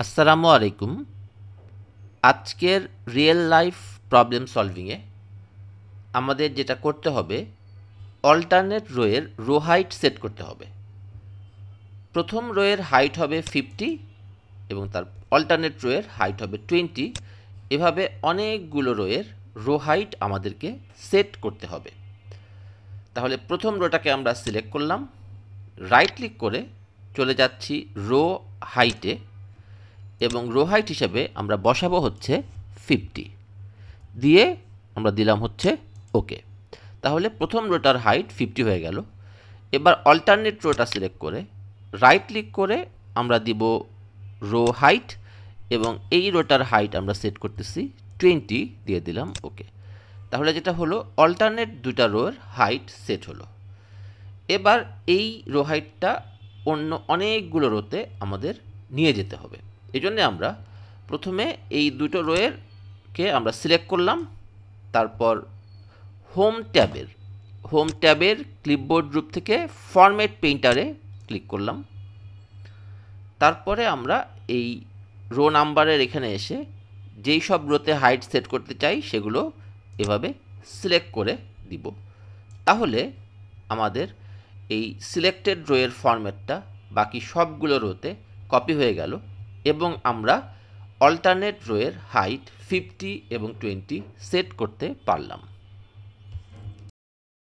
আসসালামু আলাইকুম। আজকের রিয়েল লাইফ প্রবলেম সলভিংয়ে আমাদের যেটা করতে হবে, অল্টারনেট রোয়ের রো হাইট সেট করতে হবে। প্রথম রোয়ের হাইট হবে 50 এবং তার অল্টারনেট রোয়ের হাইট হবে 20। এভাবে অনেকগুলো রোয়ের রো হাইট আমাদেরকে সেট করতে হবে। তাহলে প্রথম রোটাকে আমরা সিলেক্ট করলাম, রাইট ক্লিক করে চলে যাচ্ছি রো হাইটে এবং রো হাইট হিসেবে আমরা বসাবো হচ্ছে 50 দিয়ে আমরা দিলাম হচ্ছে ওকে। তাহলে প্রথম রোটার হাইট 50 হয়ে গেল। এবার অল্টারনেট রোটা সিলেক্ট করে রাইট ক্লিক করে আমরা দিব রো হাইট এবং এই রোটার হাইট আমরা সেট করতেছি 20 দিয়ে দিলাম ওকে। তাহলে যেটা হলো, অল্টারনেট দুটা রোর হাইট সেট হলো। এবার এই রো হাইটটা অন্য অনেকগুলো রোতে আমাদের নিয়ে যেতে হবে। এই জন্যে আমরা প্রথমে এই দুটো রোয়েরকে আমরা সিলেক্ট করলাম, তারপর হোম ট্যাবের ক্লিপবোর্ড গ্রুপ থেকে ফরম্যাট পেইন্টারে ক্লিক করলাম। তারপরে আমরা এই রো নাম্বারের এখানে এসে যেই সব রোতে হাইট সেট করতে চাই সেগুলো এভাবে সিলেক্ট করে দিব। তাহলে আমাদের এই সিলেক্টেড রোয়ের ফরম্যাটটা বাকি সবগুলো রোতে কপি হয়ে গেল এবং আমরা অল্টারনেট রোয়ের হাইট 50 এবং 20 সেট করতে পারলাম।